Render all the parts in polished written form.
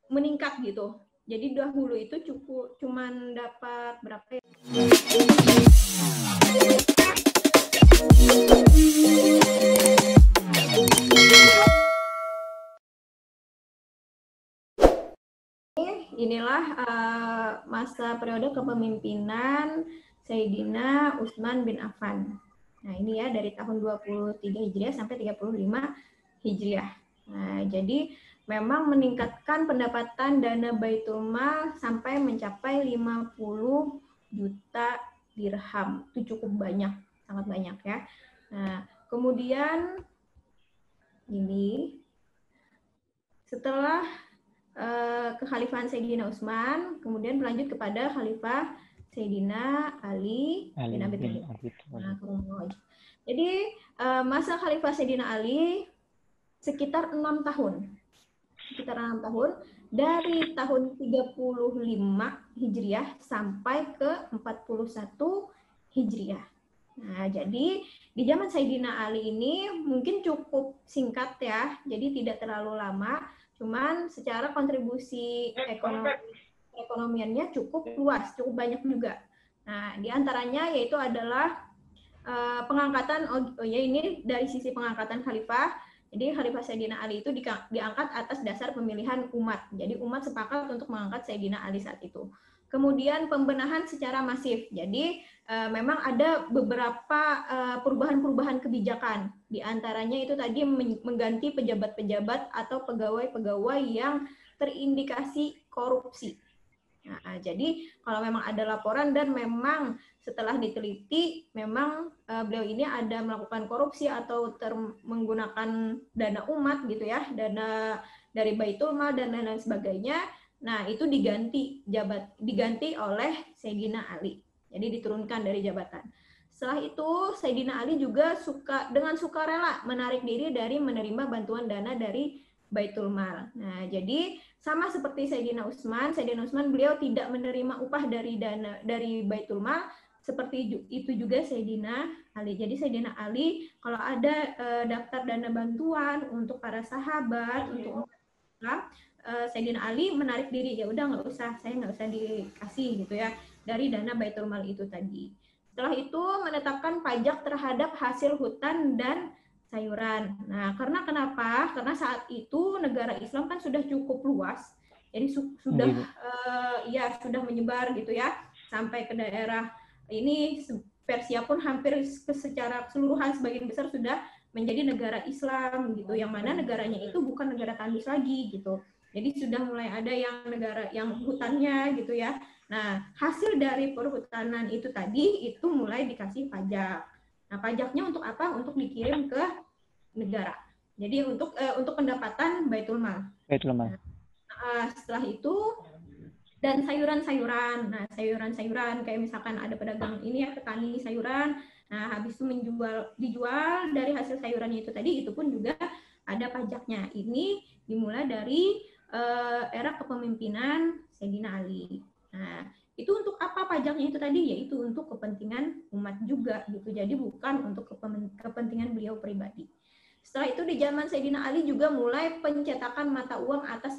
meningkat gitu. Jadi dahulu itu cuman dapat berapa ya? Inilah masa periode kepemimpinan Sayyidina Utsman bin Affan. Nah, ini ya dari tahun 23 Hijriah sampai 35 Hijriah. Nah, jadi memang meningkatkan pendapatan dana Baitul Mal sampai mencapai 50 juta dirham. Itu cukup banyak, sangat banyak ya. Nah, kemudian ini setelah kekhalifahan Sayyidina Utsman, kemudian berlanjut kepada Khalifah Sayyidina Ali bin Abi Thalib. Nah, jadi masa Khalifah Sayyidina Ali sekitar 6 tahun. Sekitar 6 tahun dari tahun 35 Hijriah sampai ke 41 Hijriah. Nah, jadi di zaman Sayyidina Ali ini mungkin cukup singkat ya, jadi tidak terlalu lama. Cuman secara kontribusi ekonomiannya cukup luas, cukup banyak juga. Nah, diantaranya yaitu adalah pengangkatan, ini dari sisi pengangkatan khalifah. Jadi khalifah Sayyidina Ali itu diangkat atas dasar pemilihan umat. Jadi umat sepakat untuk mengangkat Sayyidina Ali saat itu. Kemudian pembenahan secara masif. Jadi memang ada beberapa perubahan-perubahan kebijakan. Di antaranya itu tadi mengganti pejabat-pejabat atau pegawai-pegawai yang terindikasi korupsi. Nah, jadi kalau memang ada laporan dan memang setelah diteliti memang beliau ini ada melakukan korupsi atau menggunakan dana umat gitu ya, dana dari Baitul Mal dan lain-lain sebagainya. Nah, itu diganti oleh Sayyidina Ali. Jadi diturunkan dari jabatan. Setelah itu Sayyidina Ali juga dengan sukarela menarik diri dari menerima bantuan dana dari Baitul Mal. Nah, jadi sama seperti Sayyidina Utsman beliau tidak menerima upah dari Baitul Mal, seperti itu juga Sayyidina Ali. Jadi Sayyidina Ali kalau ada daftar dana bantuan untuk para sahabat, untuk Sayyidina Ali menarik diri, ya udah nggak usah, saya nggak usah dikasih gitu ya dari dana Baitul Mal itu tadi. Setelah itu menetapkan pajak terhadap hasil hutan dan sayuran. Nah, karena kenapa? Karena saat itu negara Islam kan sudah cukup luas, jadi sudah menyebar gitu ya sampai ke daerah ini. Persia pun hampir secara keseluruhan sebagian besar sudah menjadi negara Islam gitu, yang mana negaranya itu bukan negara tandus lagi gitu. Jadi sudah mulai ada yang negara yang hutannya gitu ya. Nah, hasil dari perhutanan itu tadi itu mulai dikasih pajak. Nah, pajaknya untuk apa? Untuk dikirim ke negara. Jadi untuk pendapatan Baitul Mal. Setelah itu dan sayuran-sayuran. Nah, sayuran-sayuran kayak misalkan ada pedagang ini ya, petani sayuran. Nah, habis itu dijual dari hasil sayurannya itu tadi, itu pun juga ada pajaknya. Ini dimulai dari era kepemimpinan Sayyidina Ali. Nah, itu untuk apa pajaknya itu tadi? Yaitu untuk kepentingan umat juga gitu. Jadi bukan untuk kepentingan beliau pribadi. Setelah itu di zaman Sayyidina Ali juga mulai pencetakan mata uang atas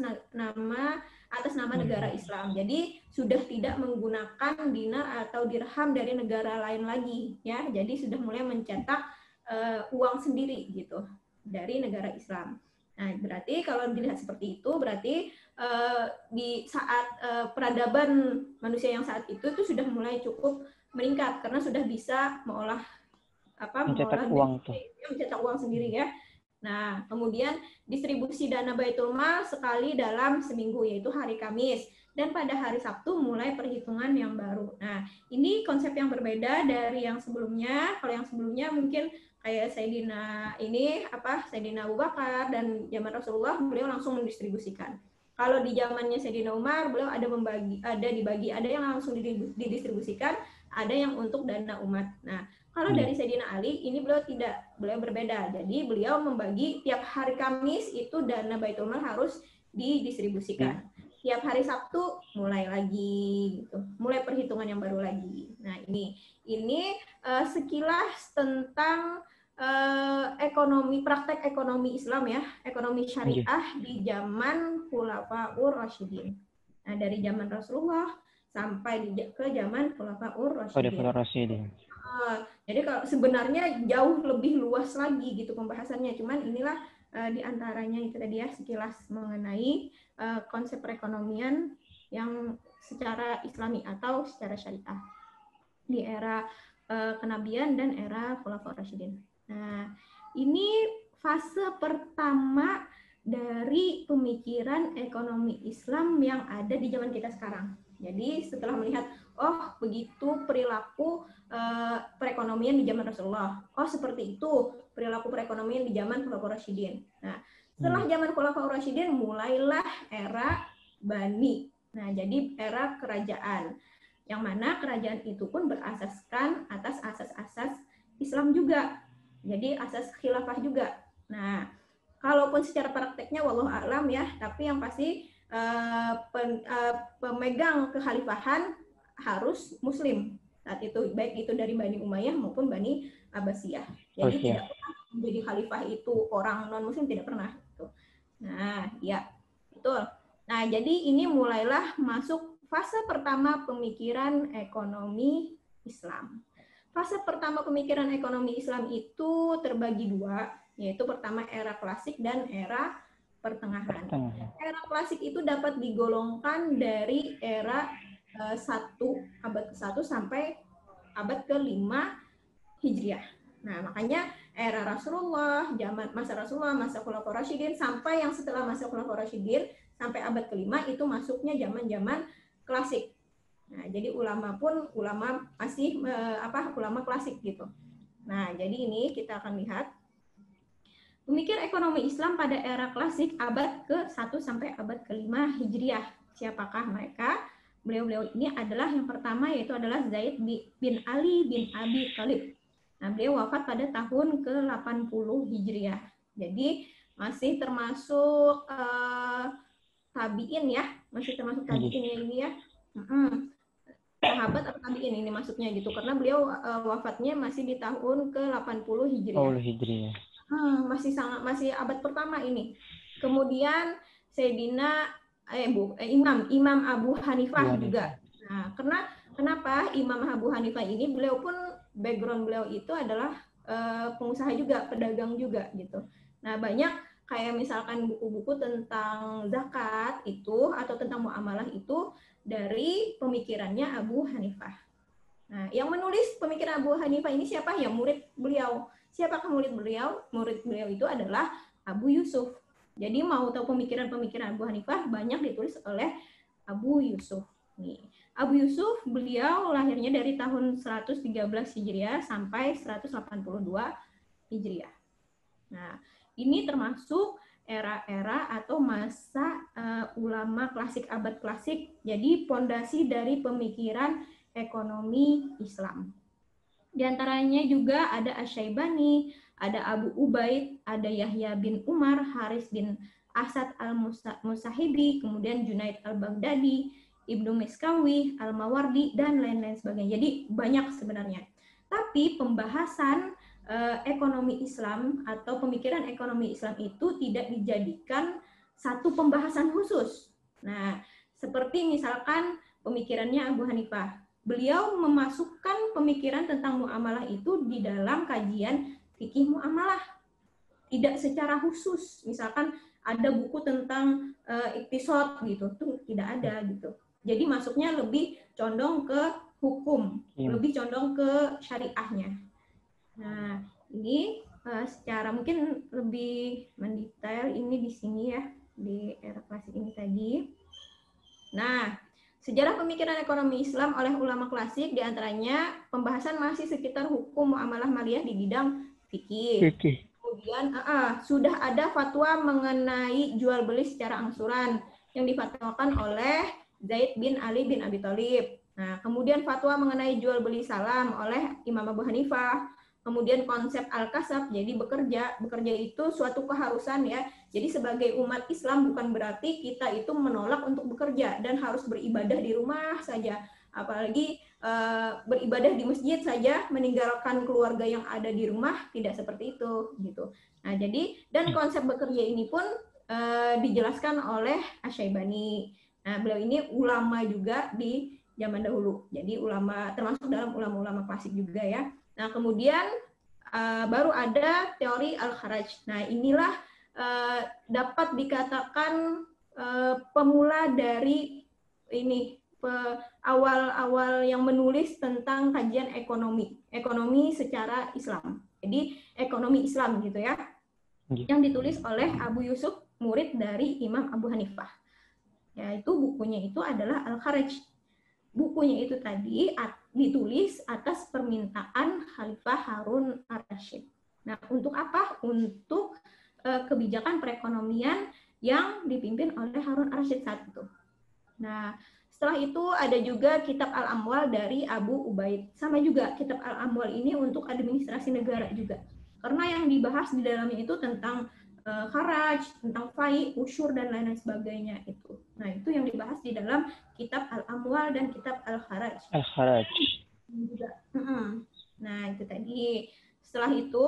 nama negara Islam. Jadi sudah tidak menggunakan dinar atau dirham dari negara lain lagi ya. Jadi sudah mulai mencetak uang sendiri gitu dari negara Islam. Nah, berarti kalau dilihat seperti itu, berarti di saat peradaban manusia yang saat itu sudah mulai cukup meningkat karena sudah bisa mencetak uang sendiri ya. Nah, kemudian distribusi dana Baitul Mal sekali dalam seminggu, yaitu hari Kamis. Dan pada hari Sabtu mulai perhitungan yang baru. Nah, ini konsep yang berbeda dari yang sebelumnya. Kalau yang sebelumnya mungkin kayak Sayyidina Abu Bakar dan zaman Rasulullah, beliau langsung mendistribusikan. Kalau di zamannya Sayyidina Umar, beliau ada yang langsung didistribusikan, ada yang untuk dana umat. Nah, kalau dari Sayyidina Ali, ini beliau berbeda. Jadi beliau membagi tiap hari Kamis itu dana Baitul Mal harus didistribusikan. Tiap hari Sabtu mulai lagi gitu. Mulai perhitungan yang baru lagi. Nah, ini sekilas tentang praktek ekonomi Islam ya, ekonomi syariah di zaman Khulafaur Rasyidin. Nah, dari zaman Rasulullah sampai ke zaman Khulafaur Rasyidin. Jadi kalau sebenarnya jauh lebih luas lagi gitu pembahasannya, cuman inilah di antaranya itu tadi ya sekilas mengenai konsep perekonomian yang secara Islami atau secara syariah di era kenabian dan era Khulafaur Rasyidin. Nah, ini fase pertama dari pemikiran ekonomi Islam yang ada di zaman kita sekarang. Jadi setelah melihat, oh begitu perilaku perekonomian di zaman Rasulullah, oh seperti itu perilaku perekonomian di zaman Khulafaur Rasyidin. Nah, setelah zaman Khulafaur Rasyidin mulailah era Bani. Nah, jadi era kerajaan, yang mana kerajaan itu pun berasaskan atas asas-asas Islam juga. Jadi asas khilafah juga. Nah, kalaupun secara prakteknya wallahu a'lam ya, tapi yang pasti pemegang kekhalifahan harus muslim saat itu, baik itu dari Bani Umayyah maupun Bani Abbasiyah. Jadi tidak pernah menjadi khalifah itu orang non muslim, tidak pernah gitu. Nah, ya, betul. Nah, jadi ini mulailah masuk fase pertama pemikiran ekonomi Islam. Fase pertama pemikiran ekonomi Islam itu terbagi dua, yaitu pertama era klasik dan era pertengahan. Era klasik itu dapat digolongkan dari era abad ke-1 sampai abad ke-5 Hijriah. Nah, makanya era Rasulullah, masa Rasulullah, masa Khulafaur Rasyidin, sampai yang setelah masa Khulafaur Rasyidin sampai abad ke-5 itu masuknya zaman-zaman klasik. Nah, jadi ulama masih ulama klasik gitu. Nah, jadi ini kita akan lihat pemikir ekonomi Islam pada era klasik abad ke-1 sampai abad ke-5 Hijriah. Siapakah mereka? Beliau-beliau ini adalah yang pertama yaitu adalah Zaid bin Ali bin Abi Thalib. Nah, beliau wafat pada tahun ke-80 Hijriah. Jadi masih termasuk tabi'in ya, masih termasuk tabi'in ini ya. Sahabat atau tabi'in ini masuknya gitu, karena beliau wafatnya masih di tahun ke-80 Hijriah. Masih abad pertama ini. Kemudian Sayyidina Imam Abu Hanifah juga. Nah, kenapa Imam Abu Hanifah ini, beliau pun background beliau itu adalah pengusaha juga, pedagang juga gitu. Nah, banyak kayak misalkan buku-buku tentang zakat itu atau tentang muamalah itu dari pemikirannya Abu Hanifah. Nah, yang menulis pemikiran Abu Hanifah ini siapa? Ya murid beliau. Siapakah murid beliau? Murid beliau itu adalah Abu Yusuf. Jadi mau tahu pemikiran-pemikiran Abu Hanifah banyak ditulis oleh Abu Yusuf. Nih, Abu Yusuf beliau lahirnya dari tahun 113 Hijriah sampai 182 Hijriah. Nah, ini termasuk era-era atau masa ulama klasik, abad klasik, jadi pondasi dari pemikiran ekonomi Islam. Di antaranya juga ada Asy-Syaibani, ada Abu Ubaid, ada Yahya bin Umar, Haris bin Asad al-Musahibi, kemudian Junaid al-Baghdadi, Ibnu Miskawi, Al-Mawardi, dan lain-lain sebagainya. Jadi banyak sebenarnya. Tapi pembahasan ekonomi Islam atau pemikiran ekonomi Islam itu tidak dijadikan satu pembahasan khusus. Nah, seperti misalkan pemikirannya Abu Hanifah. Beliau memasukkan pemikiran tentang muamalah itu di dalam kajian fikih muamalah. Tidak secara khusus. Misalkan ada buku tentang iktisad gitu, tuh tidak ada gitu. Jadi masuknya lebih condong ke hukum, lebih condong ke syariahnya. Nah, ini secara mungkin lebih mendetail ini di sini ya, di era klasik ini tadi. Nah, sejarah pemikiran ekonomi Islam oleh ulama klasik diantaranya pembahasan masih sekitar hukum muamalah maliyah di bidang fikih. Kemudian sudah ada fatwa mengenai jual beli secara angsuran yang difatwakan oleh Zaid bin Ali bin Abi Thalib. Nah, kemudian fatwa mengenai jual beli salam oleh Imam Abu Hanifah. Kemudian konsep al-kasab, jadi bekerja itu suatu keharusan ya. Jadi sebagai umat Islam bukan berarti kita itu menolak untuk bekerja dan harus beribadah di rumah saja apalagi beribadah di masjid saja, meninggalkan keluarga yang ada di rumah, tidak seperti itu gitu. Nah, jadi dan konsep bekerja ini pun dijelaskan oleh Asy-Syaibani. Nah, beliau ini ulama juga di zaman dahulu. Jadi ulama termasuk dalam ulama-ulama klasik juga ya. Nah, kemudian baru ada teori al-kharaj. Nah, inilah dapat dikatakan pemula dari ini awal-awal yang menulis tentang kajian ekonomi secara Islam. Jadi ekonomi Islam gitu ya, yang ditulis oleh Abu Yusuf, murid dari Imam Abu Hanifah. Yaitu bukunya itu adalah Al-Kharaj. Bukunya itu tadi ditulis atas permintaan Khalifah Harun ar-Rasyid. Nah, untuk apa? Untuk kebijakan perekonomian yang dipimpin oleh Harun ar-Rasyid saat itu. Nah, setelah itu ada juga kitab Al-Amwal dari Abu Ubaid. Sama juga kitab Al-Amwal ini untuk administrasi negara juga. Karena yang dibahas di dalamnya itu tentang kharaj, tentang fai, usyur, dan lain-lain sebagainya itu. Nah, itu yang dibahas di dalam kitab Al-Amwal dan kitab Al-Kharaj. Al-Kharaj. Nah, itu tadi. Setelah itu,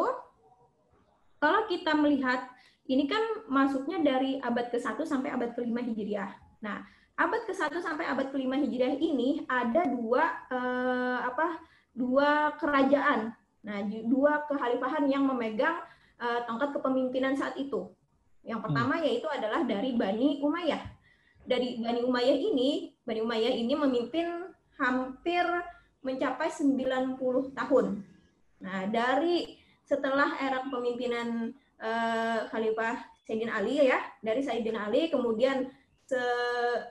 kalau kita melihat, ini kan masuknya dari abad ke-1 sampai abad ke-5 Hijriah. Nah, abad ke-1 sampai abad ke-5 Hijriah ini ada dua kerajaan. Nah, dua kekhalifahan yang memegang tongkat kepemimpinan saat itu. Yang pertama yaitu adalah dari Bani Umayyah. Dari Bani Umayyah ini memimpin hampir mencapai 90 tahun. Nah, dari setelah era kepemimpinan Khalifah Sayyidina Ali ya, dari Sayyidina Ali kemudian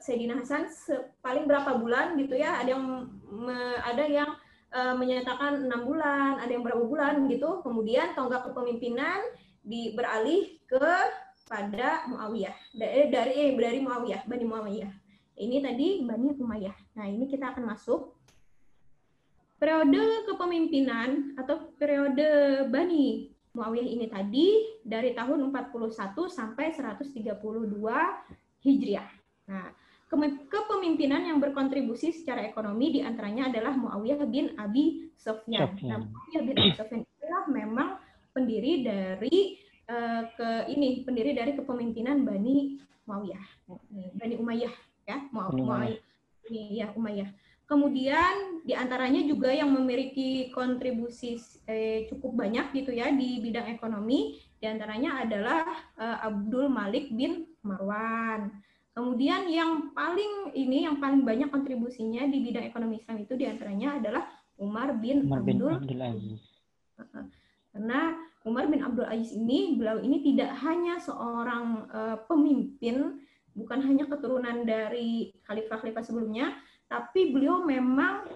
Sayyidina Hasan paling berapa bulan gitu ya, ada yang menyatakan 6 bulan, ada yang berapa bulan gitu. Kemudian tonggak kepemimpinan beralih kepada Muawiyah. Dari Muawiyah, Bani Muawiyah. Ini tadi Bani Umayyah. Nah, ini kita akan masuk periode kepemimpinan atau periode Bani Muawiyah ini tadi dari tahun 41 sampai 132 Hijriah. Nah, kepemimpinan yang berkontribusi secara ekonomi diantaranya adalah Muawiyah bin Abi Sufyan. Nah, Muawiyah bin Abi Sufyan adalah memang pendiri dari kepemimpinan Bani Muawiyah, Bani Umayyah ya, Umayyah. Kemudian diantaranya juga yang memiliki kontribusi cukup banyak gitu ya di bidang ekonomi, diantaranya adalah Abdul Malik bin Marwan. Kemudian yang paling banyak kontribusinya di bidang ekonomi Islam itu diantaranya adalah Umar bin Abdul Aziz. Karena Umar bin Abdul Aziz beliau ini tidak hanya seorang pemimpin, bukan hanya keturunan dari khalifah-khalifah sebelumnya, tapi beliau memang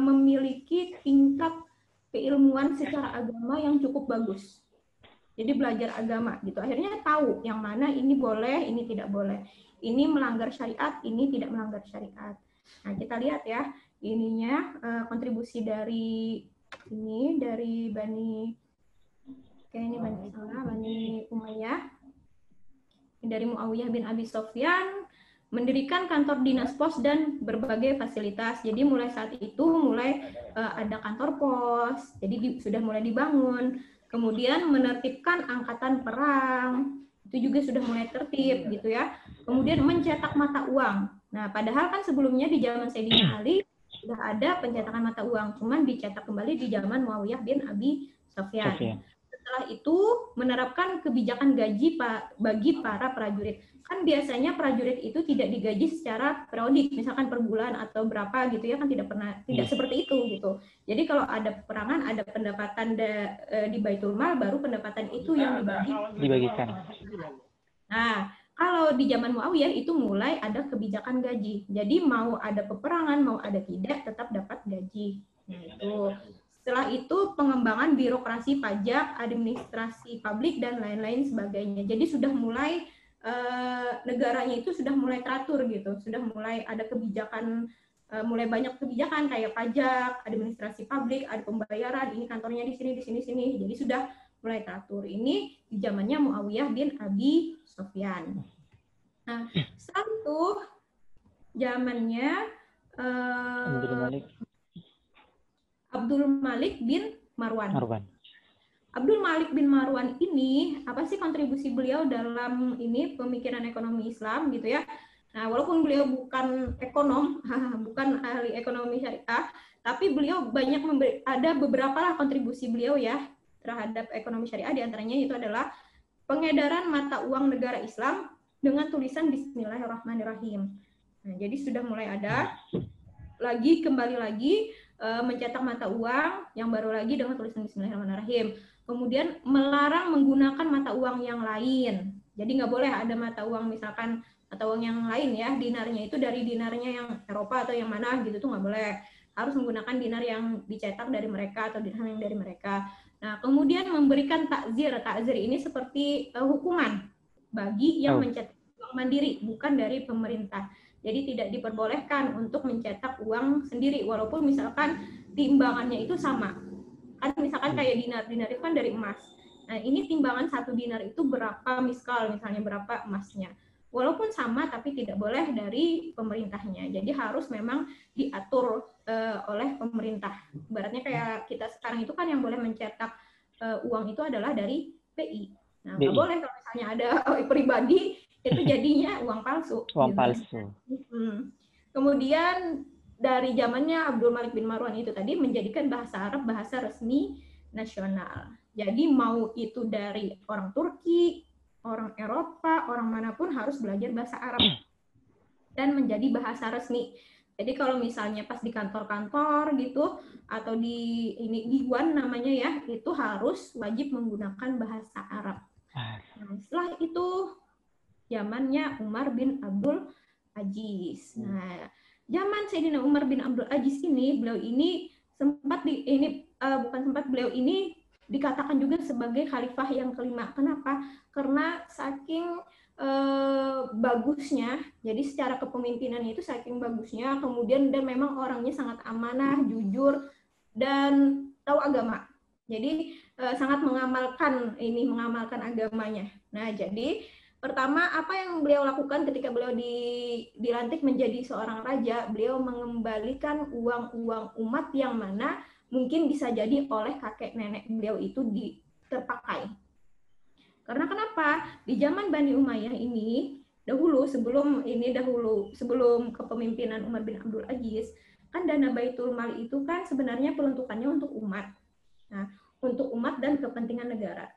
memiliki tingkat keilmuan secara agama yang cukup bagus. Jadi belajar agama gitu. Akhirnya tahu yang mana ini boleh, ini tidak boleh. Ini melanggar syariat, ini tidak melanggar syariat. Nah, kita lihat ya, ininya kontribusi dari Bani Umayyah. Dari Muawiyah bin Abi Sufyan mendirikan kantor dinas pos dan berbagai fasilitas. Jadi mulai saat itu ada kantor pos, jadi sudah mulai dibangun. Kemudian menertibkan angkatan perang, itu juga sudah mulai tertib gitu ya. Kemudian mencetak mata uang. Nah, padahal kan sebelumnya di zaman Sayyidina Ali sudah ada pencetakan mata uang, cuman dicetak kembali di zaman Muawiyah bin Abi Sufyan. Setelah itu menerapkan kebijakan gaji bagi para prajurit. Kan biasanya prajurit itu tidak digaji secara periodik, misalkan per bulan atau berapa gitu ya, kan tidak seperti itu gitu. Jadi kalau ada peperangan, ada pendapatan di Baitul Mal, baru pendapatan itu yang dibagikan. Nah, kalau di zaman Muawiyah itu mulai ada kebijakan gaji. Jadi mau ada peperangan, mau ada tidak, tetap dapat gaji. Nah, itu. Setelah itu pengembangan birokrasi pajak, administrasi publik, dan lain-lain sebagainya. Jadi sudah mulai negaranya itu sudah mulai teratur gitu, sudah mulai ada kebijakan, mulai banyak kebijakan kayak pajak, administrasi publik, ada pembayaran, ini kantornya di sini. Jadi sudah mulai teratur. Ini di zamannya Muawiyah bin Abi Sufyan. Nah, setelah itu zamannya Abdul Malik. Abdul Malik bin Marwan. Marwan. Abdul Malik bin Marwan ini apa sih kontribusi beliau dalam ini pemikiran ekonomi Islam gitu ya? Nah, walaupun beliau bukan ekonom, bukan ahli ekonomi syariah, tapi beliau banyak ada beberapa lah kontribusi beliau ya terhadap ekonomi syariah. Di antaranya itu adalah pengedaran mata uang negara Islam dengan tulisan Bismillahirrahmanirrahim. Nah, jadi sudah mulai ada kembali lagi mencetak mata uang yang baru lagi dengan tulisan Bismillahirrahmanirrahim. Kemudian melarang menggunakan mata uang yang lain. Jadi nggak boleh ada mata uang misalkan mata uang yang lain ya, dinarnya itu dari dinarnya yang Eropa atau yang mana gitu tuh nggak boleh. Harus menggunakan dinar yang dicetak dari mereka atau dirham yang dari mereka. Nah, kemudian memberikan takzir. Takzir ini seperti hukuman bagi yang mencetak uang mandiri, bukan dari pemerintah. Jadi tidak diperbolehkan untuk mencetak uang sendiri, walaupun misalkan timbangannya itu sama. Kan misalkan kayak dinar itu kan dari emas. Nah, ini timbangan 1 dinar itu berapa miskal, misalnya berapa emasnya. Walaupun sama, tapi tidak boleh dari pemerintahnya. Jadi harus memang diatur oleh pemerintah. Ibaratnya kayak kita sekarang itu kan yang boleh mencetak uang itu adalah dari BI. Nah, nggak boleh kalau misalnya ada pribadi, itu jadinya uang palsu. Uang palsu. Kemudian dari zamannya Abdul Malik bin Marwan itu tadi menjadikan bahasa Arab bahasa resmi nasional. Jadi mau itu dari orang Turki, orang Eropa, orang manapun harus belajar bahasa Arab dan menjadi bahasa resmi. Jadi kalau misalnya pas di kantor-kantor gitu atau di Diwan namanya ya, itu harus wajib menggunakan bahasa Arab. Nah, setelah itu zamannya Umar bin Abdul Aziz. Nah, zaman Sayyidina Umar bin Abdul Aziz ini, beliau ini beliau ini dikatakan juga sebagai khalifah yang kelima. Kenapa? Karena saking bagusnya, jadi secara kepemimpinannya itu saking bagusnya, kemudian dan memang orangnya sangat amanah, jujur, dan tahu agama. Jadi sangat mengamalkan agamanya. Nah, jadi pertama, apa yang beliau lakukan ketika beliau dilantik menjadi seorang raja, beliau mengembalikan uang-uang umat yang mana mungkin bisa jadi oleh kakek nenek beliau itu terpakai. Karena kenapa? Di zaman Bani Umayyah ini, sebelum kepemimpinan Umar bin Abdul Aziz, kan dana Baitul Mal itu kan sebenarnya peruntukannya untuk umat. Nah, untuk umat dan kepentingan negara.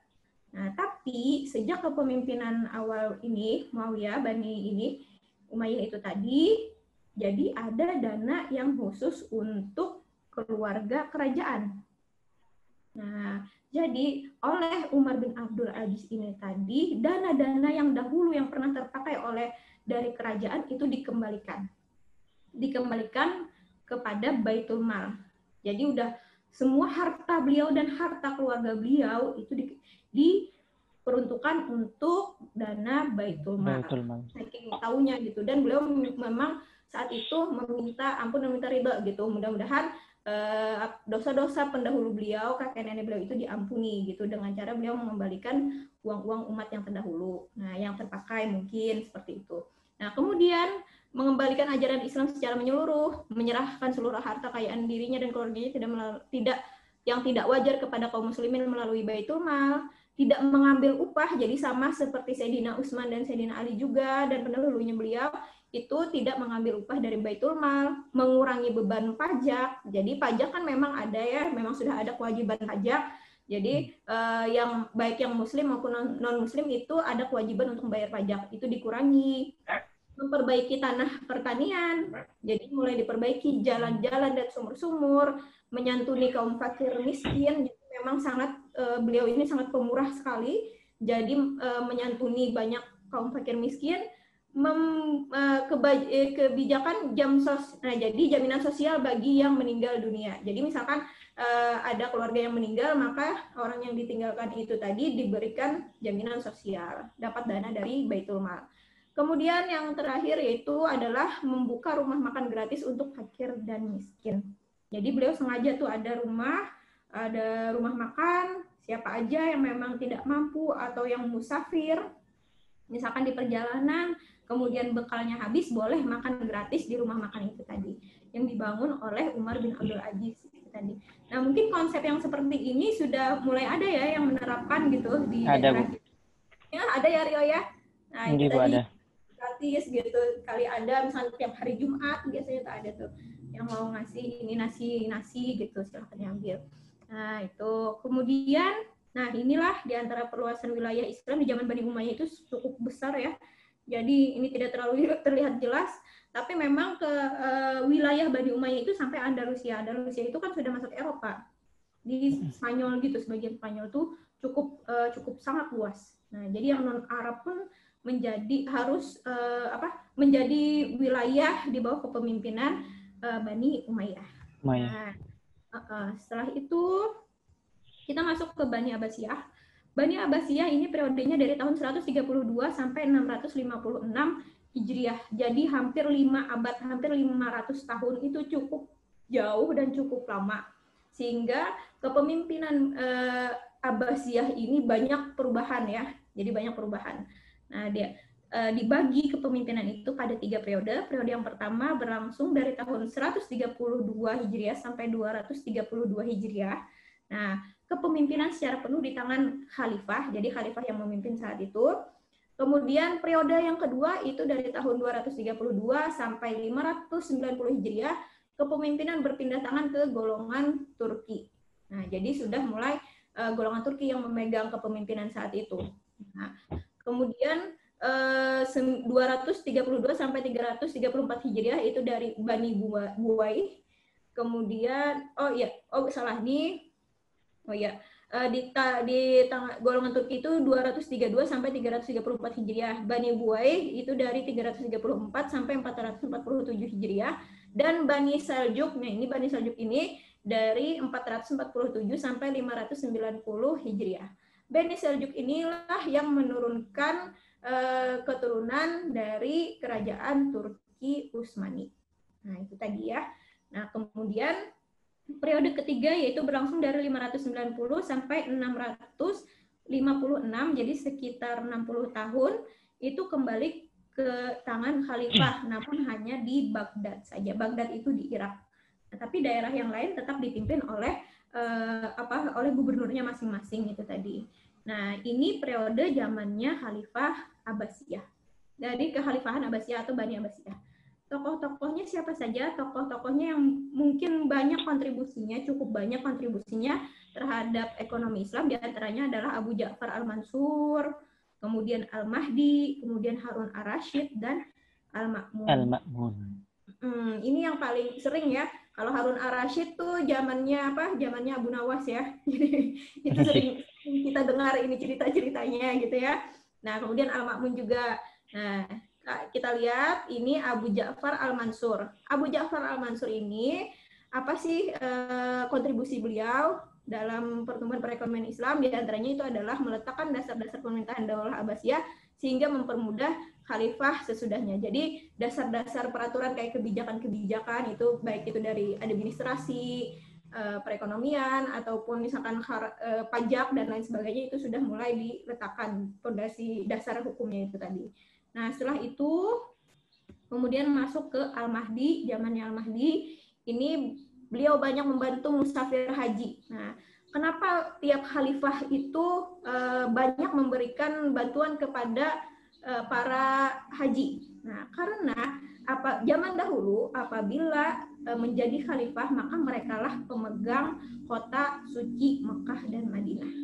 Nah, tapi sejak kepemimpinan awal ini, Muawiyah, Bani Umayyah itu tadi, jadi ada dana yang khusus untuk keluarga kerajaan. Nah, jadi oleh Umar bin Abdul Aziz ini tadi, dana-dana yang dahulu yang pernah terpakai dari kerajaan itu dikembalikan. Dikembalikan kepada Baitul Mal. Jadi udah semua harta beliau dan harta keluarga beliau itu diperuntukkan untuk dana Baitul Mal. Saking tahunya gitu. Dan beliau memang saat itu meminta ampun dan minta ridha gitu. Mudah-mudahan dosa-dosa pendahulu beliau, kakek nenek beliau itu diampuni gitu dengan cara beliau mengembalikan uang-uang umat yang terdahulu. Nah, yang terpakai mungkin seperti itu. Nah, kemudian mengembalikan ajaran Islam secara menyeluruh, menyerahkan seluruh harta kekayaan dirinya dan keluarganya tidak wajar kepada kaum muslimin melalui Baitul Mal, tidak mengambil upah, jadi sama seperti Sayyidina Utsman dan Sayyidina Ali juga dan pendahulunya beliau itu tidak mengambil upah dari Baitul Mal, mengurangi beban pajak. Jadi pajak kan memang ada ya, memang sudah ada kewajiban pajak. Jadi yang baik yang muslim maupun non muslim itu ada kewajiban untuk membayar pajak, itu dikurangi. Memperbaiki tanah pertanian, jadi mulai diperbaiki jalan-jalan dan sumur-sumur, menyantuni kaum fakir miskin. Jadi memang beliau ini sangat pemurah sekali. Jadi menyantuni banyak kaum fakir miskin. Kebijakan jadi jaminan sosial bagi yang meninggal dunia. Jadi misalkan ada keluarga yang meninggal, maka orang yang ditinggalkan itu tadi diberikan jaminan sosial, dapat dana dari Baitul Mal. Kemudian yang terakhir yaitu adalah membuka rumah makan gratis untuk fakir dan miskin. Jadi beliau sengaja tuh ada rumah makan, siapa aja yang memang tidak mampu atau yang musafir, misalkan di perjalanan kemudian bekalnya habis, boleh makan gratis di rumah makan itu tadi, yang dibangun oleh Umar bin Abdul Aziz itu tadi. Nah, mungkin konsep yang seperti ini sudah mulai ada ya yang menerapkan gitu di daerah kita. Ya, ada ya Rio ya. Nah, itu tadi gratis gitu, kali ada misalnya tiap hari Jumat biasanya ada tuh yang mau ngasih ini nasi gitu, silahkan diambil. Nah, itu kemudian, nah inilah diantara perluasan wilayah Islam di zaman Bani Umayyah itu cukup besar ya. Jadi ini tidak terlalu terlihat jelas, tapi memang ke wilayah Bani Umayyah itu sampai Andalusia. Andalusia itu kan sudah masuk Eropa. Di Spanyol gitu, sebagian Spanyol tuh cukup sangat luas. Nah, jadi yang non Arab pun menjadi harus menjadi wilayah di bawah kepemimpinan Bani Umayyah. Nah, setelah itu kita masuk ke Bani Abbasiyah. Bani Abbasiyah ini periodenya dari tahun 132 sampai 656 Hijriah. Jadi hampir 5 abad, hampir 500 tahun, itu cukup jauh dan cukup lama. Sehingga kepemimpinan Abbasiyah ini banyak perubahan ya. Jadi banyak perubahan. Nah, dia dibagi kepemimpinan itu pada 3 periode. Periode yang pertama berlangsung dari tahun 132 Hijriah sampai 232 Hijriah. Nah, kepemimpinan secara penuh di tangan khalifah, jadi khalifah yang memimpin saat itu. Kemudian periode yang kedua itu dari tahun 232 sampai 590 Hijriah, kepemimpinan berpindah tangan ke golongan Turki. Nah, jadi sudah mulai golongan Turki yang memegang kepemimpinan saat itu. Nah, kemudian 232 sampai 334 Hijriah itu dari Bani Buwai. Kemudian di golongan Turki itu 232 sampai 334 Hijriah. Bani Buwai itu dari 334 sampai 447 Hijriah. Dan Bani Saljuk, nah ini Bani Saljuk ini dari 447 sampai 590 Hijriah. Bani Saljuk inilah yang menurunkan keturunan dari kerajaan Turki Utsmani. Nah, itu tadi ya. Nah, kemudian periode ketiga yaitu berlangsung dari 590 sampai 656, jadi sekitar 60 tahun, itu kembali ke tangan khalifah, namun hanya di Baghdad saja. Baghdad itu di Irak. Nah, tapi daerah yang lain tetap dipimpin oleh oleh gubernurnya masing-masing itu tadi. Nah, ini periode zamannya Khalifah Abbasiyah. Dari kekhalifahan Abbasiyah atau Bani Abbasiyah. Tokoh-tokohnya siapa saja? Tokoh-tokohnya yang mungkin banyak kontribusinya, cukup banyak kontribusinya terhadap ekonomi Islam, di antaranya adalah Abu Ja'far Al-Mansur, kemudian Al-Mahdi, kemudian Harun Ar-Rasyid, dan Al-Ma'mun. Ini yang paling sering ya. Kalau Harun Ar-Rasyid tuh zamannya Zamannya Abu Nawas ya. Jadi itu sering kita dengar ini cerita-ceritanya gitu ya. Nah, kemudian Al-Ma'mun juga. Nah, kita lihat ini Abu Ja'far Al-Mansur. Abu Ja'far Al-Mansur ini apa sih kontribusi beliau dalam pertumbuhan perekonomian Islam? Di antaranya itu adalah meletakkan dasar-dasar pemerintahan Daulah Abbasiyah sehingga mempermudah khalifah sesudahnya. Jadi dasar-dasar peraturan kayak kebijakan-kebijakan itu baik itu dari administrasi, perekonomian ataupun misalkan pajak dan lain sebagainya itu sudah mulai diletakkan fondasi dasar hukumnya itu tadi. Nah, setelah itu kemudian masuk ke Al-Mahdi, zamannya Al-Mahdi. Ini beliau banyak membantu musafir haji. Nah, kenapa tiap khalifah itu banyak memberikan bantuan kepada para haji? Nah, karena zaman dahulu apabila menjadi khalifah, maka merekalah pemegang kota suci Mekah dan Madinah.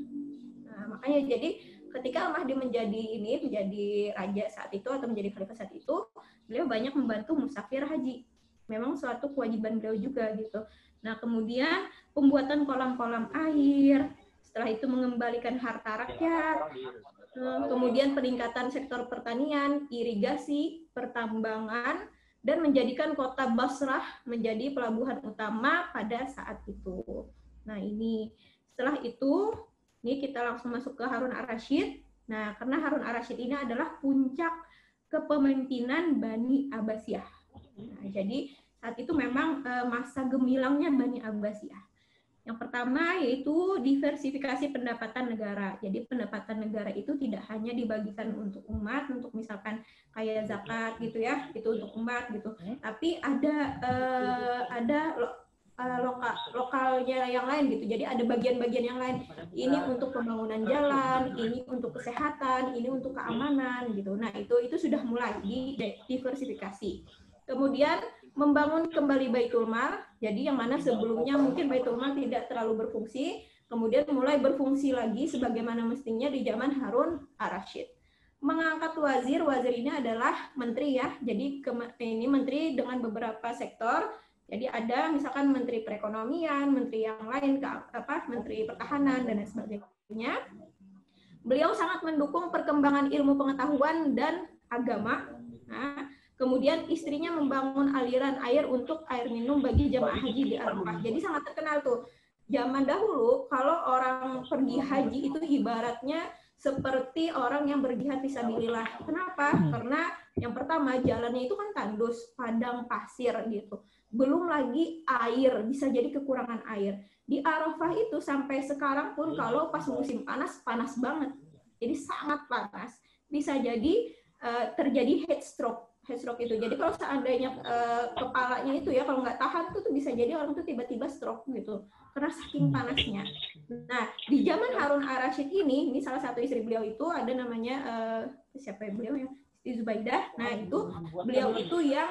Nah, makanya jadi ketika Al-Mahdi menjadi raja saat itu atau menjadi khalifah saat itu, beliau banyak membantu musafir haji. Memang suatu kewajiban beliau juga gitu. Nah, kemudian pembuatan kolam-kolam air, setelah itu mengembalikan harta rakyat, kemudian peningkatan sektor pertanian, irigasi, pertambangan, dan menjadikan kota Basrah menjadi pelabuhan utama pada saat itu. Nah, ini setelah itu ini kita langsung masuk ke Harun Ar-Rasyid. Nah, karena Harun Ar-Rasyid ini adalah puncak kepemimpinan Bani Abbasiyah. Nah, jadi saat itu memang masa gemilangnya Bani Abbasiyah. Yang pertama yaitu diversifikasi pendapatan negara. Jadi pendapatan negara itu tidak hanya dibagikan untuk umat, untuk misalkan kayak zakat gitu ya, itu untuk umat gitu. Tapi ada lokalnya yang lain gitu. Jadi ada bagian-bagian yang lain. Ini untuk pembangunan jalan, ini untuk kesehatan, ini untuk keamanan gitu. Nah itu sudah mulai diversifikasi. Kemudian membangun kembali Baitul Mal, jadi yang mana sebelumnya mungkin Baitul Mal tidak terlalu berfungsi, kemudian mulai berfungsi lagi sebagaimana mestinya di zaman Harun ar-Rasyid. Mengangkat wazir ini adalah menteri ya, jadi ini menteri dengan beberapa sektor, jadi ada misalkan menteri perekonomian, menteri yang lain, menteri pertahanan, dan lain sebagainya. Beliau sangat mendukung perkembangan ilmu pengetahuan dan agama. Nah, kemudian istrinya membangun aliran air untuk air minum bagi jemaah haji di Arafah. Jadi sangat terkenal tuh. Zaman dahulu kalau orang pergi haji itu ibaratnya seperti orang yang berjihad fisabilillah. Kenapa? Karena yang pertama jalannya itu kan tandus, padang pasir gitu. Belum lagi air, bisa jadi kekurangan air. Di Arafah itu sampai sekarang pun kalau pas musim panas, panas banget. Jadi sangat panas. Bisa jadi terjadi heat stroke itu. Jadi kalau seandainya kepalanya itu ya kalau nggak tahan tuh bisa jadi orang tuh tiba-tiba stroke gitu karena saking panasnya. Nah di zaman Harun ar-Rasyid ini salah satu istri beliau itu ada namanya siapa ya beliau ya, Siti Zubaidah. Nah itu beliau itu yang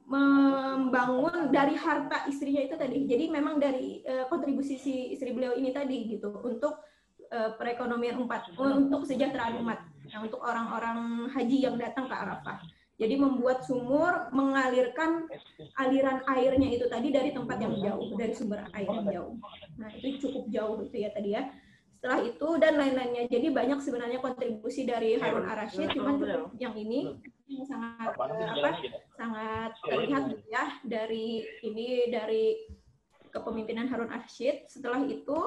membangun dari harta istrinya itu tadi. Jadi memang dari kontribusi si istri beliau ini tadi gitu untuk perekonomian umat, untuk kesejahteraan umat, nah, untuk orang-orang haji yang datang ke Arafah. Jadi membuat sumur, mengalirkan aliran airnya itu tadi dari tempat yang jauh, dari sumber air yang jauh. Nah itu cukup jauh itu ya tadi ya. Setelah itu dan lain-lainnya. Jadi banyak sebenarnya kontribusi dari Harun ar-Rasyid, cuman yang ini yang sangat sangat terlihat ya dari kepemimpinan Harun ar-Rasyid. Setelah itu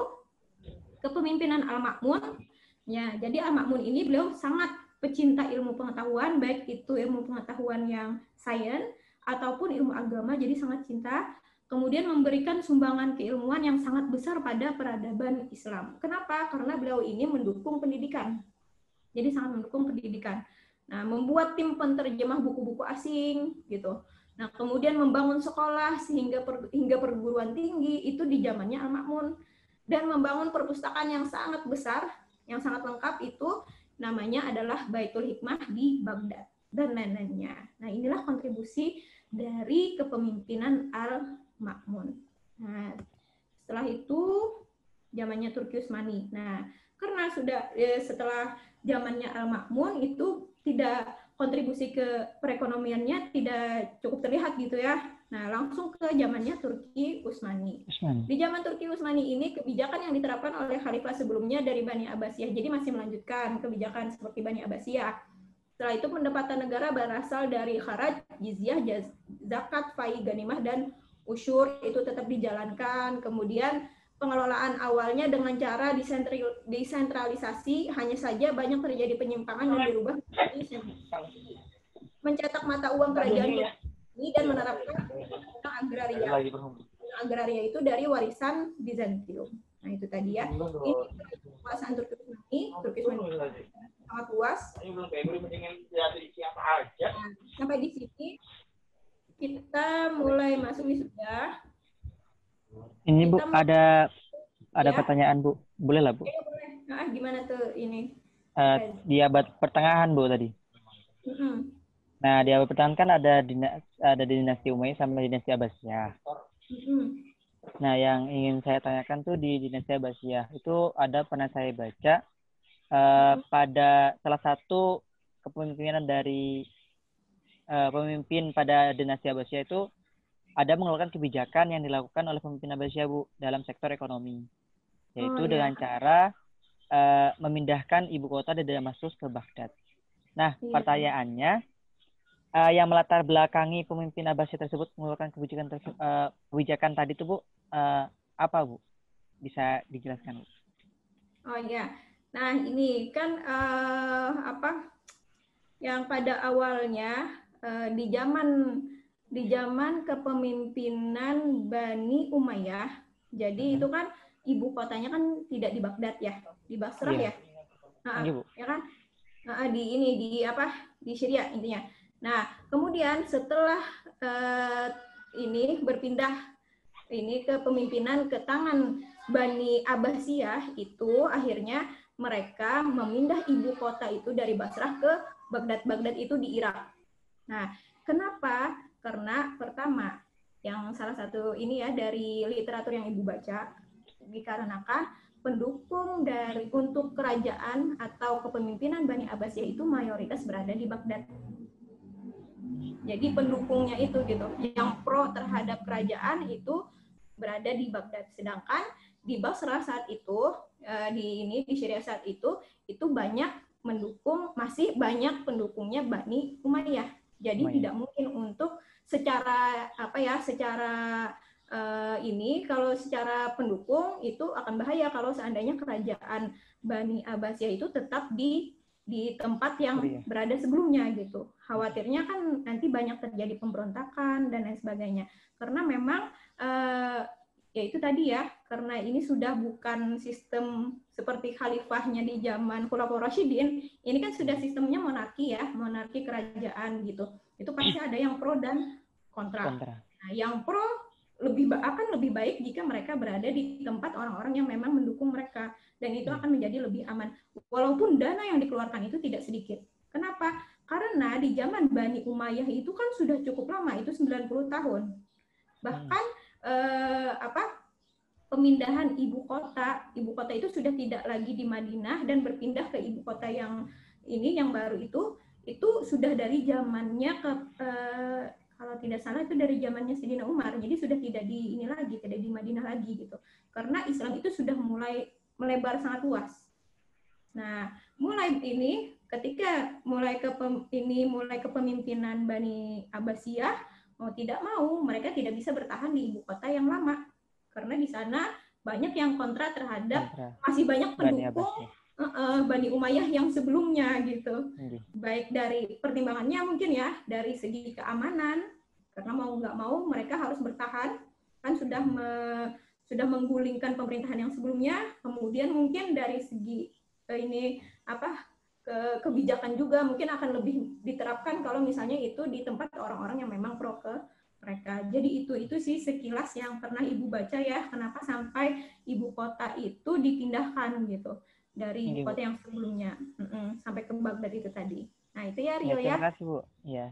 kepemimpinan Al-Ma'mun. Ya, jadi Al-Ma'mun ini beliau sangat pecinta ilmu pengetahuan, baik itu ilmu pengetahuan yang sains ataupun ilmu agama, jadi sangat cinta. Kemudian memberikan sumbangan keilmuan yang sangat besar pada peradaban Islam. Kenapa? Karena beliau ini mendukung pendidikan. Jadi sangat mendukung pendidikan. Nah, membuat tim penerjemah buku-buku asing gitu. Nah, kemudian membangun sekolah hingga perguruan tinggi itu di zamannya Al-Ma'mun. Dan membangun perpustakaan yang sangat besar, yang sangat lengkap itu namanya adalah Baitul Hikmah di Baghdad dan lain-lainnya. Nah, inilah kontribusi dari kepemimpinan Al-Ma'mun. Nah, setelah itu zamannya Turki Utsmani. Nah, karena setelah zamannya Al-Ma'mun itu tidak kontribusi ke perekonomiannya tidak cukup terlihat gitu ya. Nah, langsung ke zamannya Turki Utsmani. Di zaman Turki Utsmani ini kebijakan yang diterapkan oleh khalifah sebelumnya dari Bani Abbasiyah. Jadi masih melanjutkan kebijakan seperti Bani Abbasiyah. Setelah itu pendapatan negara berasal dari kharaj, jizyah, zakat, fai, ganimah, dan usyur itu tetap dijalankan. Kemudian pengelolaan awalnya dengan cara desentralisasi, hanya saja banyak terjadi penyimpangan dan dirubah menjadi mencetak mata uang kerajaan ini dan menerapkan agraria. Agraria itu dari warisan Bizantium. Nah itu tadi ya. Ini kekuasaan Turki Utsmani sangat luas. Nah, sampai di sini kita mulai masuk sudah. Ini Bu, ada ya? Pertanyaan Bu, boleh lah Bu? Boleh. Nah, gimana tuh ini? Di abad pertengahan Bu tadi. Nah di abad pertengahan kan ada dinasti Umayyah sama dinasti Abbasiyah. Nah yang ingin saya tanyakan tuh di dinasti Abbasiyah itu pernah saya baca pada salah satu kepemimpinan dari pemimpin pada dinasti Abbasiyah itu ada mengeluarkan kebijakan yang dilakukan oleh pemimpin Abbasiyah Bu dalam sektor ekonomi, yaitu dengan cara memindahkan ibu kota dari Damaskus ke Baghdad. Nah pertanyaannya, yang melatar belakangi pemimpin Abbasiyah tersebut mengeluarkan kebijakan tadi itu Bu, apa Bu? Bisa dijelaskan Bu? Oh ya, nah ini kan yang pada awalnya di zaman kepemimpinan Bani Umayyah Jadi itu kan ibu kotanya kan tidak di Baghdad ya, di Basrah ya. Ya kan? Di Syria intinya. Nah, kemudian setelah ini berpindah ini kepemimpinan ke tangan Bani Abbasiyah, itu akhirnya mereka memindah ibu kota itu dari Basrah ke Baghdad. Baghdad itu di Irak. Nah, kenapa? Karena pertama, yang salah satu ini ya dari literatur yang Ibu baca, dikarenakan pendukung untuk kerajaan atau kepemimpinan Bani Abbasiyah itu mayoritas berada di Baghdad. Jadi pendukungnya itu gitu, yang pro terhadap kerajaan itu berada di Baghdad. Sedangkan di Basrah saat itu, di Syria saat itu banyak masih banyak pendukungnya Bani Umayyah. Jadi tidak mungkin untuk secara kalau secara pendukung itu akan bahaya kalau seandainya kerajaan Bani Abbasiyah itu tetap di tempat yang berada sebelumnya gitu. Khawatirnya kan nanti banyak terjadi pemberontakan dan lain sebagainya. Karena memang ya itu tadi ya, karena ini sudah bukan sistem seperti khalifahnya di zaman Khulafaur Rasyidin, ini kan sudah sistemnya monarki ya, monarki kerajaan gitu. Itu pasti ada yang pro dan kontra. Nah, yang pro akan lebih baik jika mereka berada di tempat orang-orang yang memang mendukung mereka, dan itu akan menjadi lebih aman. Walaupun dana yang dikeluarkan itu tidak sedikit. Kenapa? Karena di zaman Bani Umayyah itu kan sudah cukup lama, itu 90 tahun. Bahkan pemindahan ibu kota itu sudah tidak lagi di Madinah dan berpindah ke ibu kota yang baru itu sudah dari zamannya kalau tidak salah itu dari zamannya Sayyidina Umar. Jadi sudah tidak di Madinah lagi gitu. Karena Islam itu sudah mulai melebar sangat luas. Nah, ketika mulai kepemimpinan Bani Abbasiyah, mau tidak mau mereka tidak bisa bertahan di ibu kota yang lama. Karena di sana banyak yang kontra terhadap masih banyak pendukung Bani Umayyah yang sebelumnya gitu. Baik dari pertimbangannya mungkin ya, dari segi keamanan, karena mau nggak mau mereka harus bertahan, kan sudah menggulingkan pemerintahan yang sebelumnya. Kemudian mungkin dari segi kebijakan juga mungkin akan lebih diterapkan kalau misalnya itu di tempat orang-orang yang memang pro ke mereka. Jadi itu sih sekilas yang pernah Ibu baca ya, kenapa sampai ibu kota itu dipindahkan gitu dari ibu kota yang sebelumnya sampai ke Baghdad itu tadi. Nah, itu ya Rio ya. Terima kasih, Bu. Ya,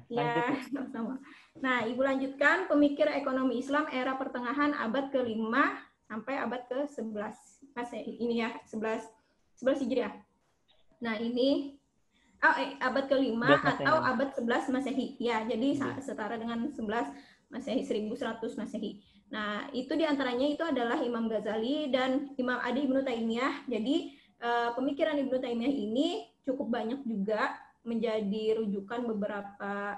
sama-sama. Nah, Ibu lanjutkan pemikir ekonomi Islam era pertengahan abad ke-5 sampai abad ke-11. Ini ya, 11 Hijriah. Nah, ini abad ke-5 atau abad 11 Masehi. Ya, jadi setara dengan 11 Masehi, 1100 Masehi. Nah, itu diantaranya itu adalah Imam Ghazali dan Imam Adi Ibnu Taimiyah. Jadi, pemikiran Ibnu Taimiyah ini cukup banyak juga menjadi rujukan beberapa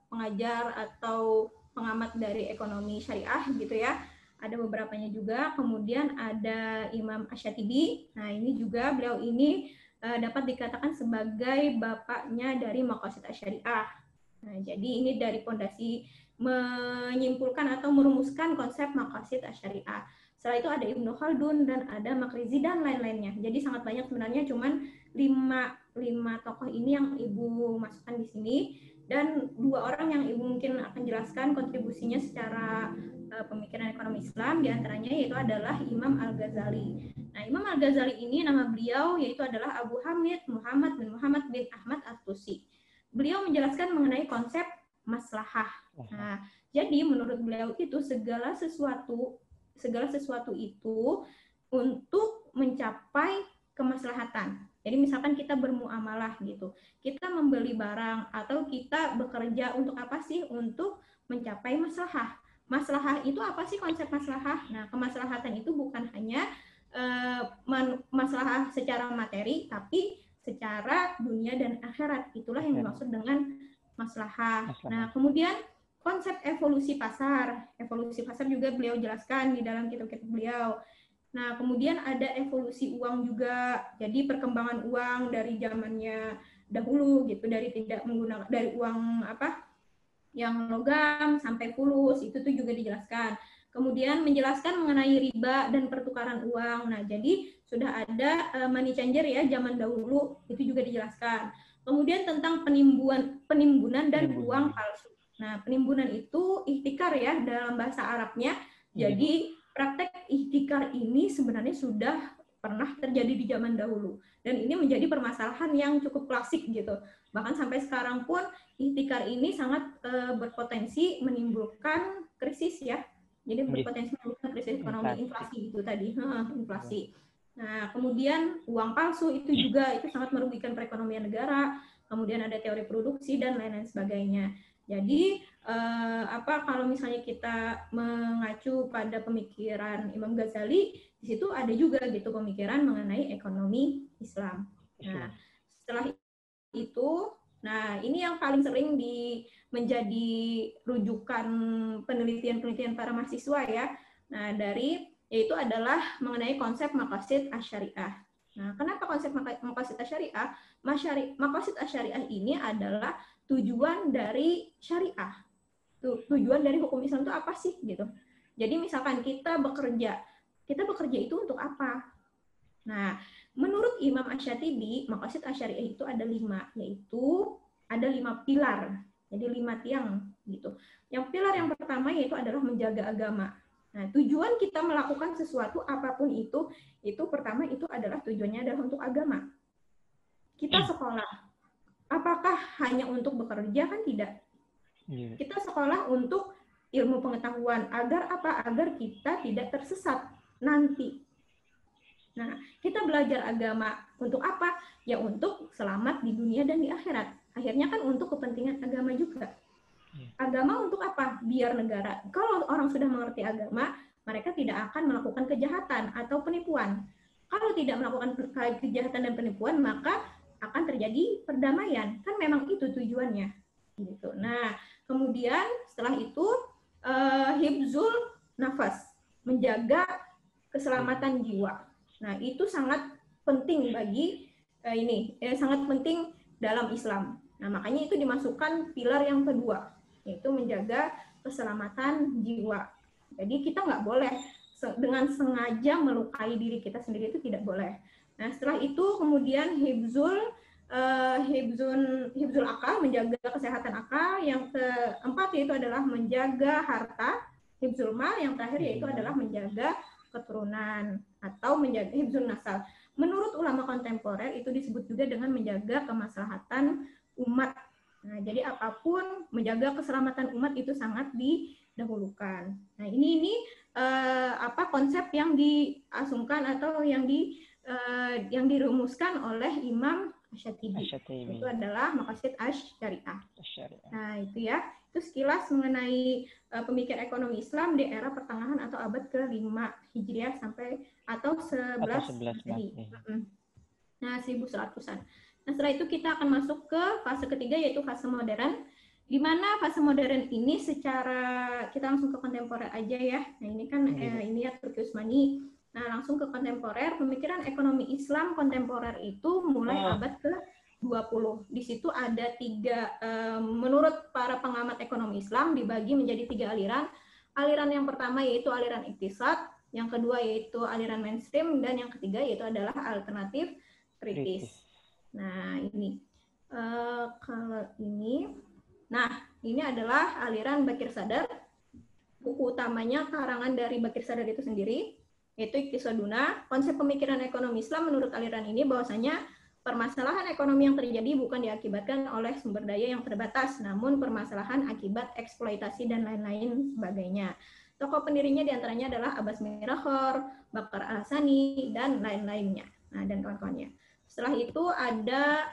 pengajar atau pengamat dari ekonomi syariah gitu ya. Ada beberapanya juga. Kemudian ada Imam Asy-Syatibi. Nah, ini juga beliau ini dapat dikatakan sebagai bapaknya dari Maqasid Asy-Syariah. Nah, jadi ini dari pondasi menyimpulkan atau merumuskan konsep Maqasid Asy-Syariah. Setelah itu ada Ibnu Khaldun dan ada Makrizi dan lain-lainnya. Jadi sangat banyak sebenarnya, cuman 5 tokoh ini yang Ibu masukkan di sini, dan 2 orang yang Ibu mungkin akan jelaskan kontribusinya secara pemikiran ekonomi Islam, diantaranya yaitu adalah Imam Al-Ghazali. Nah, Imam Al-Ghazali ini nama beliau yaitu adalah Abu Hamid Muhammad bin Ahmad At-Tusi. Beliau menjelaskan mengenai konsep maslahah. Nah, jadi menurut beliau itu segala sesuatu itu untuk mencapai kemaslahatan. Jadi misalkan kita bermuamalah gitu, kita membeli barang atau kita bekerja untuk apa sih? Untuk mencapai maslahah. Maslahah itu apa sih konsep maslahah? Nah, kemaslahatan itu bukan hanya maslahah secara materi, tapi secara dunia dan akhirat. Itulah yang dimaksud dengan maslahah. Nah, kemudian konsep evolusi pasar. Evolusi pasar juga beliau jelaskan di dalam kitab-kitab beliau. Nah, kemudian ada evolusi uang juga. Jadi perkembangan uang dari zamannya dahulu gitu, dari tidak menggunakan dari uang yang logam sampai fulus, itu tuh juga dijelaskan. Kemudian menjelaskan mengenai riba dan pertukaran uang. Nah, jadi sudah ada money changer ya zaman dahulu, itu juga dijelaskan. Kemudian tentang penimbunan dan uang palsu. Nah, penimbunan itu ihtikar ya dalam bahasa Arabnya. Jadi praktek ihtikar ini sebenarnya sudah pernah terjadi di zaman dahulu. Dan ini menjadi permasalahan yang cukup klasik gitu. Bahkan sampai sekarang pun ihtikar ini sangat berpotensi menimbulkan krisis ya. Jadi berpotensi menimbulkan krisis ekonomi, inflasi itu tadi, inflasi. Nah, kemudian uang palsu itu juga itu sangat merugikan perekonomian negara. Kemudian ada teori produksi dan lain-lain sebagainya. Jadi kalau misalnya kita mengacu pada pemikiran Imam Ghazali, di situ ada juga gitu pemikiran mengenai ekonomi Islam. Nah, setelah itu, nah ini yang paling sering menjadi rujukan penelitian-penelitian para mahasiswa ya. Nah, yaitu adalah mengenai konsep maqasid asy-syariah. Nah, kenapa konsep maqasid asy-syariah? Maqasid asy-syariah ini adalah tujuan dari syariah. Tujuan dari hukum Islam itu apa sih gitu. Jadi misalkan kita bekerja itu untuk apa? Nah, menurut Imam Asy-Syatibi, maqasid asy-syariah itu ada 5, yaitu ada 5 pilar. Jadi 5 tiang gitu. Yang pilar yang pertama yaitu adalah menjaga agama. Nah, tujuan kita melakukan sesuatu apapun itu pertama itu adalah tujuannya adalah untuk agama. Kita sekolah, apakah hanya untuk bekerja? Kan tidak. Kita sekolah untuk ilmu pengetahuan. Agar apa? Agar kita tidak tersesat nanti. Nah, kita belajar agama untuk apa? Ya untuk selamat di dunia dan di akhirat. Akhirnya kan untuk kepentingan agama juga. Agama untuk apa? Biar negara. Kalau orang sudah mengerti agama, mereka tidak akan melakukan kejahatan atau penipuan. Kalau tidak melakukan kejahatan dan penipuan, maka akan terjadi perdamaian. Kan memang itu tujuannya. Gitu. Nah, kemudian setelah itu hifzul nafas, menjaga keselamatan jiwa. Nah, itu sangat penting bagi sangat penting dalam Islam. Nah, makanya itu dimasukkan pilar yang kedua, yaitu menjaga keselamatan jiwa. Jadi kita nggak boleh dengan sengaja melukai diri kita sendiri, itu tidak boleh. Nah, setelah itu kemudian hifzul akal, menjaga kesehatan akal. Yang keempat yaitu adalah menjaga harta, hifzul mal. Yang terakhir yaitu adalah menjaga keturunan atau menjaga hifzun nasal. Menurut ulama kontemporer itu disebut juga dengan menjaga kemaslahatan umat. Nah, jadi apapun menjaga keselamatan umat itu sangat didahulukan. Nah, ini konsep yang diasumkan atau yang dirumuskan oleh Imam Asy-Syatibi. Itu adalah maqasid asy-syariah. Nah, itu ya. Itu sekilas mengenai pemikiran ekonomi Islam di era pertengahan atau abad ke-5 Hijriah atau 11 Masehi. Nah, 1100-an. Nah, setelah itu kita akan masuk ke fase ketiga, yaitu fase modern. Di mana fase modern ini kita langsung ke kontemporer aja ya. Nah, ini kan ini ya Turki Utsmani. Nah, langsung ke kontemporer. Pemikiran ekonomi Islam kontemporer itu mulai abad ke-20. Di situ ada 3, menurut para pengamat ekonomi Islam dibagi menjadi 3 aliran. Aliran yang pertama yaitu aliran iktisad, yang kedua yaitu aliran mainstream, dan yang ketiga yaitu adalah alternatif kritis. Nah, ini ini adalah aliran Bakir Sadar. Buku utamanya karangan dari Bakir Sadar itu sendiri, yaitu Iqtisaduna. Konsep pemikiran ekonomi Islam menurut aliran ini bahwasanya permasalahan ekonomi yang terjadi bukan diakibatkan oleh sumber daya yang terbatas, namun permasalahan akibat eksploitasi dan lain-lain sebagainya. Tokoh pendirinya diantaranya adalah Abbas Mirakhor, Bakar Al-Hassani, dan lain-lainnya. Nah, dan kawan-kawannya. Setelah itu ada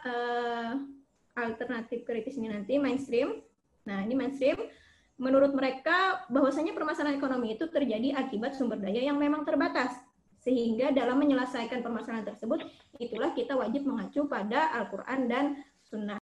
alternatif kritis ini nanti, mainstream. Nah, ini mainstream. Menurut mereka, bahwasanya permasalahan ekonomi itu terjadi akibat sumber daya yang memang terbatas. Sehingga dalam menyelesaikan permasalahan tersebut, itulah kita wajib mengacu pada Al-Quran dan Sunnah.